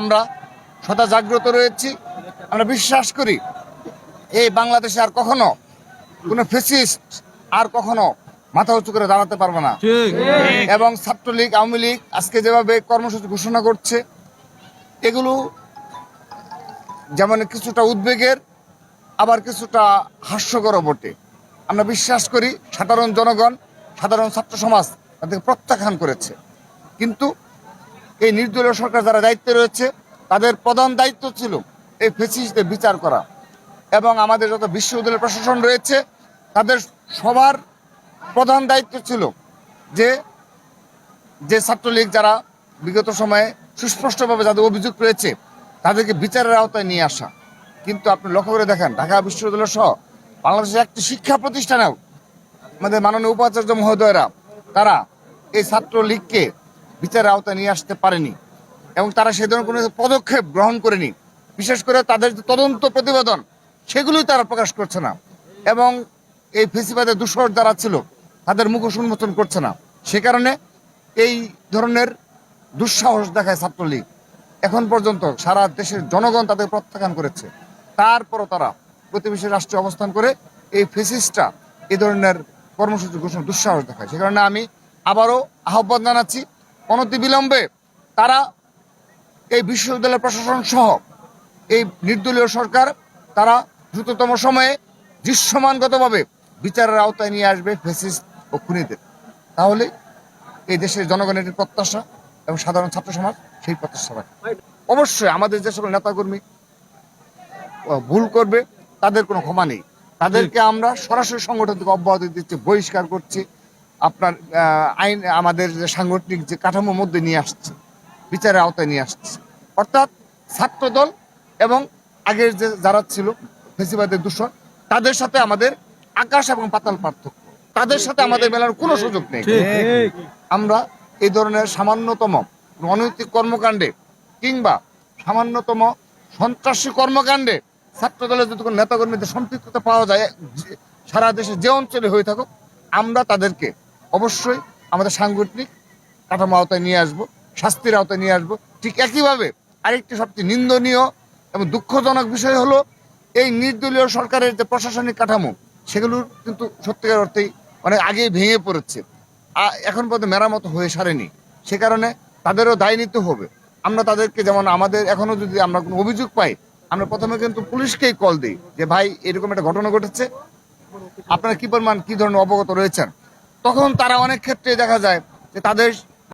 আমরা সদা জাগ্রত রয়েছি। আমরা বিশ্বাস করি এই বাংলাদেশে আর কখনো কোনো ফ্যাসিস্ট আর কখনো মাথা উঁচু করে দাঁড়াতে পারবে না। এবং ছাত্রলীগ, আওয়ামী লীগ আজকে যেভাবে কর্মসূচি ঘোষণা করছে, এগুলো যেমন কিছুটা উদ্বেগের, আবার কিছুটা হাস্যকরও বটে। আমরা বিশ্বাস করি সাধারণ জনগণ, সাধারণ ছাত্র সমাজ তাদেরকে প্রত্যাখ্যান করেছে। কিন্তু এই নির্দলীয় সরকার যারা দায়িত্বে রয়েছে, তাদের প্রধান দায়িত্ব ছিল এই ফ্যাসিস্টদের বিচার করা। এবং আমাদের যত বিশ্ববিদ্যালয় প্রশাসন রয়েছে, তাদের সবার প্রধান দায়িত্ব ছিল যে ছাত্রলীগ যারা বিগত সময়ে সুস্পষ্টভাবে যাদের অভিযোগ রয়েছে, তাদেরকে বিচারের আওতায় নিয়ে আসা। কিন্তু আপনি লক্ষ্য করে দেখেন, ঢাকা বিশ্ববিদ্যালয় সহ বাংলাদেশের একটি শিক্ষা প্রতিষ্ঠানেও আমাদের মাননীয় উপাচার্য মহোদয়রা তারা এই ছাত্রলীগকে বিচারের আওতায় নিয়ে আসতে পারেনি, এবং তারা সে ধরনের কোনো পদক্ষেপ গ্রহণ করেনি। বিশেষ করে তাদের যে তদন্ত প্রতিবেদন, সেগুলোই তারা প্রকাশ করছে না, এবং এই ফেসিবাদের দূষর যারা ছিল তাদের মুখোশ উন্মোচন করছে না। সে কারণে এই ধরনের দুঃসাহস দেখায় ছাত্রলীগ। এখন পর্যন্ত সারা দেশের জনগণ তাদের প্রত্যাখ্যান করেছে, তারপরও তারা প্রতিবেশী রাষ্ট্রে অবস্থান করে এই ফেসিস্টরা এই ধরনের কর্মসূচি ঘোষণা দুঃসাহস দেখায়। সে কারণে আমি আবারও আহ্বান জানাচ্ছি, অনতিবিলম্বে তারা এই বিশ্ববিদ্যালয় প্রশাসন সহ এই নির্দলীয় সরকার তারা দ্রুততম সময়ে দৃশ্যমানগতভাবে বিচারের আওতায় নিয়ে আসবে ফ্যাসিস্ট ও খুনিদের। তাহলে এই দেশের জনগণের প্রত্যাশা এবং সাধারণ ছাত্র সমাজ সেই প্রত্যাশা রাখে। অবশ্যই আমাদের যে সকল নেতাকর্মী ভুল করবে, তাদের কোনো ক্ষমা নেই। তাদেরকে আমরা সরাসরি সংগঠন থেকে অব্যাহতি দিচ্ছি, বহিষ্কার করছি, আপনার আইন আমাদের যে সাংগঠনিক যে কাঠামোর মধ্যে নিয়ে আসছে, বিচারের আওতায় নিয়ে আসছে। অর্থাৎ ছাত্রদল এবং আগের যে যারা ছিল ফেসিবাদের দূষণ, তাদের সাথে আমাদের আকাশ এবং পাতাল পার্থক্য। তাদের সাথে আমাদের মেলার কোনো সুযোগ নেই। আমরা এই ধরনের সামান্যতম অনৈতিক কর্মকাণ্ডে কিংবা সামান্যতম সন্ত্রাসী কর্মকাণ্ডে ছাত্রদলের যদি কোনো নেতাকর্মীদের সম্পৃক্ততা পাওয়া যায়, সারা দেশে যে অঞ্চলে হয়ে থাকুক, আমরা তাদেরকে অবশ্যই আমাদের সাংগঠনিক কাঠামো আওতায় নিয়ে আসবো, শাস্তির আওতায় নিয়ে আসবো। ঠিক একইভাবে আরেকটি সবচেয়ে নিন্দনীয় এবং দুঃখজনক বিষয় হলো এই নির্দলীয় সরকারের যে প্রশাসনিক কাঠামো, সেগুলোর কিন্তু সত্যিকার অর্থেই অনেক আগেই ভেঙে পড়েছে, এখন পর্যন্ত মেরামত হয়ে সারেনি। সে কারণে তাদেরও দায় নিতে হবে। আমরা তাদেরকে যেমন আমাদের এখনো যদি আমরা কোনো অভিযোগ পাই, আমরা প্রথমে কিন্তু পুলিশকেই কল দিই যে ভাই এরকম একটা ঘটনা ঘটেছে, আপনারা কি পরিমাণ কি ধরনের অবগত রয়েছেন। তখন তারা অনেক ক্ষেত্রে দেখা যায় যে তাদের